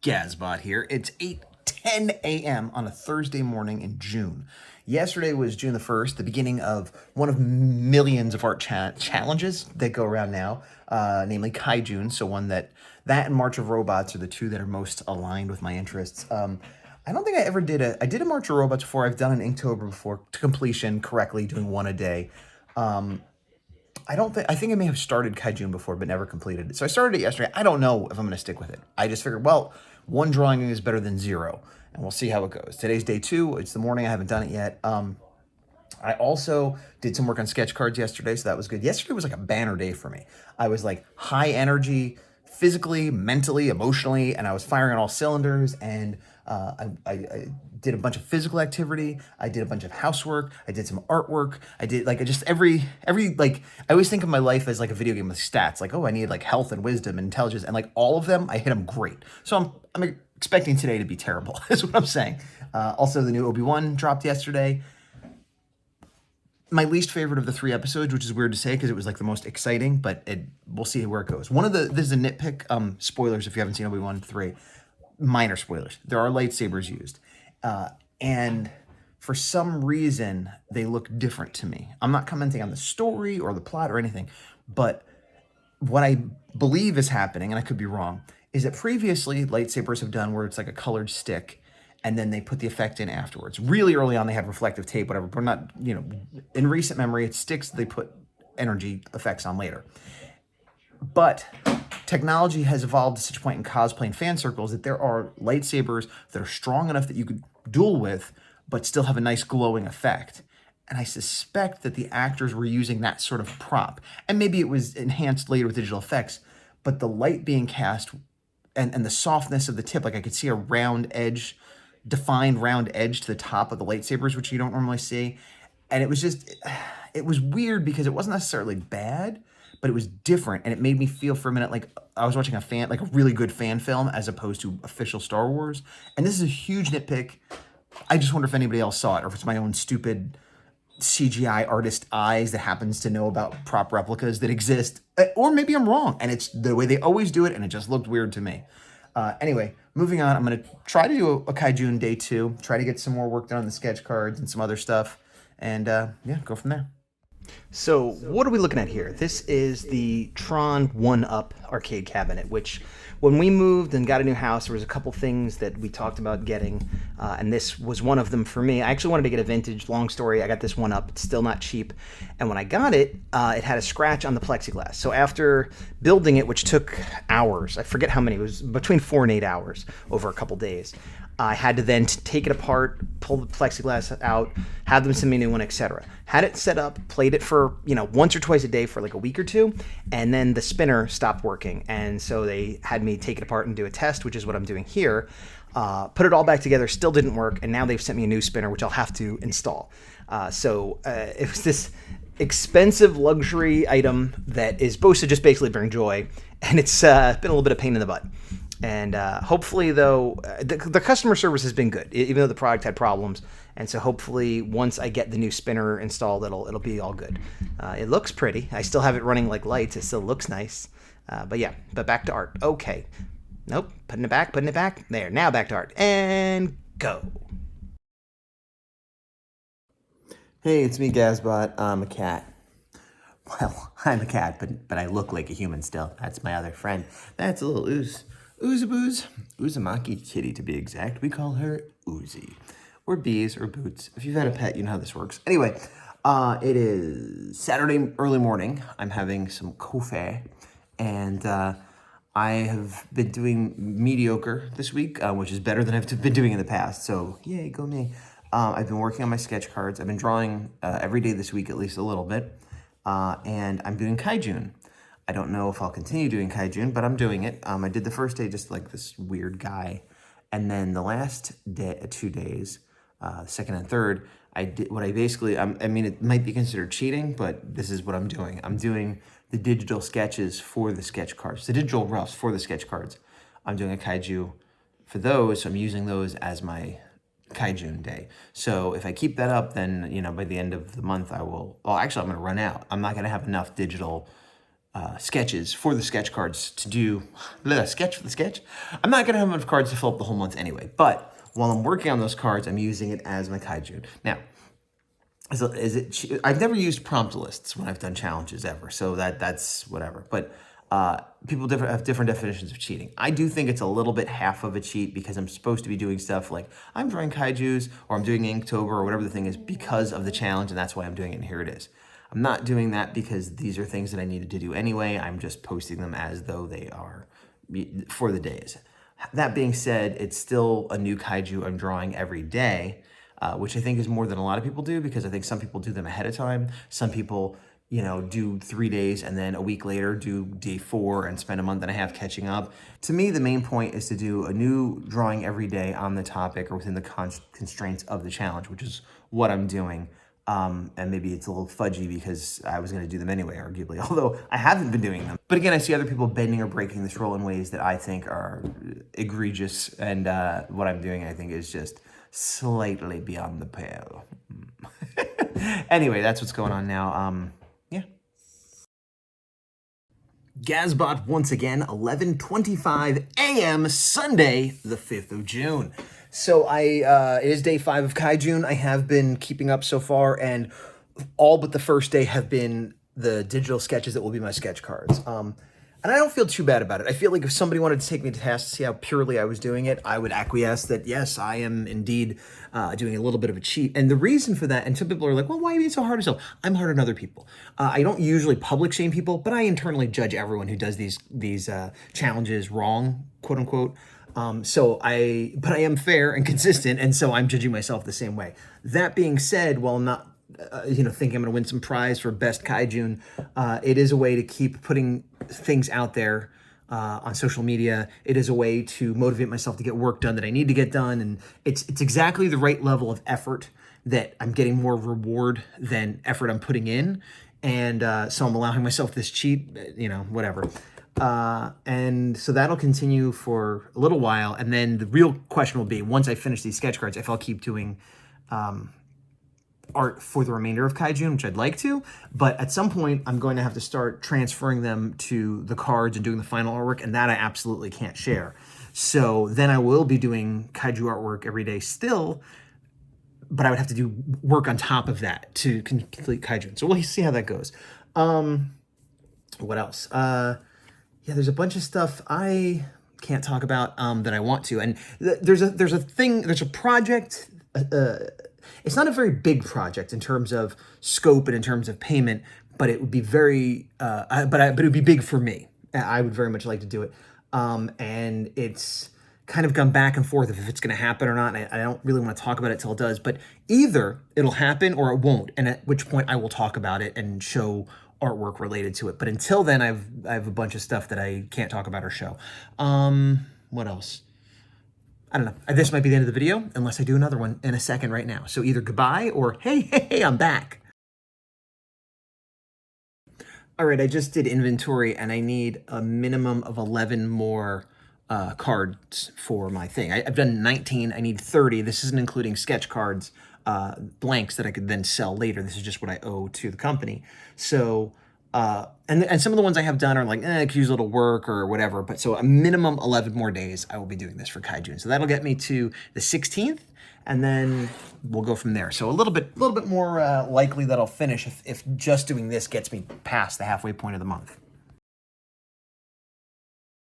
Gazbot here. It's 8:10 a.m. on a Thursday morning in June. Yesterday was June the 1st, the beginning of one of millions of art challenges that go around now, namely Kaijun. So one that and March of Robots are the two that are most aligned with my interests. I don't think I ever did I did a March of Robots before. I've done an Inktober before to completion correctly, doing one a day. I think I may have started Kaijun before, but never completed it. So I started it yesterday. I don't know if I'm going to stick with it. I just figured, well, one drawing is better than zero, and we'll see how it goes. Today's day 2. It's the morning. I haven't done it yet. I also did some work on sketch cards yesterday, so that was good. Yesterday was like a banner day for me. I was like high energy, physically, mentally, emotionally, and I was firing on all cylinders, and I did a bunch of physical activity. I did a bunch of housework. I did some artwork. I did every I always think of my life as like a video game with stats. Like, oh, I need like health and wisdom and intelligence, and like all of them, I hit them great. So I'm expecting today to be terrible. Is what I'm saying. Also, the new Obi-Wan dropped yesterday. My least favorite of the 3 episodes, which is weird to say because it was like the most exciting, but we'll see where it goes. This is a nitpick. Spoilers if you haven't seen Obi-Wan 3. Minor spoilers. There are lightsabers used. And for some reason, they look different to me. I'm not commenting on the story or the plot or anything, but what I believe is happening, and I could be wrong, is that previously lightsabers have done where it's like a colored stick, and then they put the effect in afterwards. Really early on, they had reflective tape, whatever, but not, in recent memory, it's sticks that they put energy effects on later. But technology has evolved to such a point in cosplay and fan circles that there are lightsabers that are strong enough that you could duel with, but still have a nice glowing effect. And I suspect that the actors were using that sort of prop. And maybe it was enhanced later with digital effects, but the light being cast and the softness of the tip, like I could see a defined round edge to the top of the lightsabers, which you don't normally see. And it was weird because it wasn't necessarily bad, but it was different, and it made me feel for a minute like I was watching a really good fan film as opposed to official Star Wars. And this is a huge nitpick. I just wonder if anybody else saw it, or if it's my own stupid CGI artist eyes that happens to know about prop replicas that exist. Or maybe I'm wrong, and it's the way they always do it, and it just looked weird to me. Anyway, moving on, I'm going to try to do a Kaijun day 2, try to get some more work done on the sketch cards and some other stuff, and go from there. So what are we looking at here? This is the Tron 1-Up arcade cabinet, which when we moved and got a new house, there was a couple things that we talked about getting, and this was one of them for me. I actually wanted to get a vintage. Long story, I got this 1-Up. It's still not cheap. And when I got it, it had a scratch on the plexiglass. So after building it, which took hours, I forget how many, it was between 4 and 8 hours over a couple days, I had to then take it apart, pull the plexiglass out, have them send me a new one, etc. Had it set up, played it for, once or twice a day for like a week or 2, and then the spinner stopped working. And so they had me take it apart and do a test, which is what I'm doing here. Put it all back together, still didn't work, and now they've sent me a new spinner, which I'll have to install. It was this expensive luxury item that is supposed to just basically bring joy, and it's been a little bit of pain in the butt. And hopefully, though, the customer service has been good, even though the product had problems. And so hopefully, once I get the new spinner installed, it'll be all good. It looks pretty. I still have it running like lights. It still looks nice. But back to art. Okay. Nope. Putting it back. There. Now back to art. And go. Hey, it's me, Gazbot. I'm a cat. Well, I'm a cat, but I look like a human still. That's my other friend. That's a little Oozabooz. Uzumaki kitty, to be exact. We call her Uzi. Or Bees, or Boots. If you've had a pet, you know how this works. Anyway, it is Saturday early morning. I'm having some coffee. And I have been doing mediocre this week, which is better than I've been doing in the past. So, yay, go me. I've been working on my sketch cards. I've been drawing every day this week, at least a little bit. And I'm doing Kaijun. I don't know if I'll continue doing Kaijun, but I'm doing it. I did the first day just like this weird guy. And then the last 2 days, second and third, I did what I basically, it might be considered cheating, but this is what I'm doing. I'm doing the digital sketches for the sketch cards, the digital roughs for the sketch cards. I'm doing a Kaiju for those, so I'm using those as my Kaijun day. So if I keep that up, then, by the end of the month, I'm going to run out. I'm not going to have enough digital sketches for the sketch cards to do sketch for the sketch. I'm not going to have enough cards to fill up the whole month anyway, but while I'm working on those cards, I'm using it as my Kaijun. Now, I've never used prompt lists when I've done challenges ever, so that's whatever. But people have different definitions of cheating. I do think it's a little bit half of a cheat because I'm supposed to be doing stuff like I'm drawing kaijus or I'm doing Inktober or whatever the thing is because of the challenge, and that's why I'm doing it, and here it is. I'm not doing that because these are things that I needed to do anyway. I'm just posting them as though they are for the days. That being said, it's still a new kaiju I'm drawing every day, which I think is more than a lot of people do because I think some people do them ahead of time. Some people, do 3 days and then a week later do day 4 and spend a month and a half catching up. To me, the main point is to do a new drawing every day on the topic or within the constraints of the challenge, which is what I'm doing. And maybe it's a little fudgy because I was going to do them anyway, arguably, although I haven't been doing them. But again, I see other people bending or breaking this rule in ways that I think are egregious. And what I'm doing, I think, is just slightly beyond the pale. Anyway, that's what's going on now. Yeah. Gazbot once again, 11:25 a.m. Sunday, the 5th of June. So it is day 5 of Kaijun. I have been keeping up so far, and all but the first day have been the digital sketches that will be my sketch cards. And I don't feel too bad about it. I feel like if somebody wanted to take me to task to see how purely I was doing it, I would acquiesce that, yes, I am indeed doing a little bit of a cheat. And the reason for that, and some people are like, well, why are you being so hard on yourself? I'm hard on other people. I don't usually public shame people, but I internally judge everyone who does these challenges wrong, quote unquote. But I am fair and consistent, and so I'm judging myself the same way. That being said, while I'm not thinking I'm going to win some prize for best Kaijun, it is a way to keep putting things out there on social media. It is a way to motivate myself to get work done that I need to get done, and it's exactly the right level of effort that I'm getting more reward than effort I'm putting in, and so I'm allowing myself this cheat, whatever. And so that'll continue for a little while, and then the real question will be, once I finish these sketch cards, if I'll keep doing art for the remainder of Kaijun, which I'd like to, but at some point I'm going to have to start transferring them to the cards and doing the final artwork, and that I absolutely can't share. So then I will be doing Kaiju artwork every day still, but I would have to do work on top of that to complete Kaijun. So we'll see how that goes. What else? Yeah, there's a bunch of stuff I can't talk about that I want to, and there's a project. It's not a very big project in terms of scope and in terms of payment, but it would be but it would be big for me. I would very much like to do it, and it's kind of gone back and forth if it's going to happen or not. And I don't really want to talk about it till it does, but either it'll happen or it won't, and at which point I will talk about it and show artwork related to it. But until then, I have a bunch of stuff that I can't talk about or show. What else? I don't know. This might be the end of the video, unless I do another one in a second right now. So either goodbye or hey, I'm back. All right, I just did inventory, and I need a minimum of 11 more cards for my thing. I've done 19. I need 30. This isn't including sketch cards, blanks that I could then sell later. This is just what I owe to the company. So, and some of the ones I have done are like, I could use a little work or whatever. But so a minimum 11 more days I will be doing this for Kaijun. So that'll get me to the 16th, and then we'll go from there. So a little bit more likely that I'll finish if just doing this gets me past the halfway point of the month.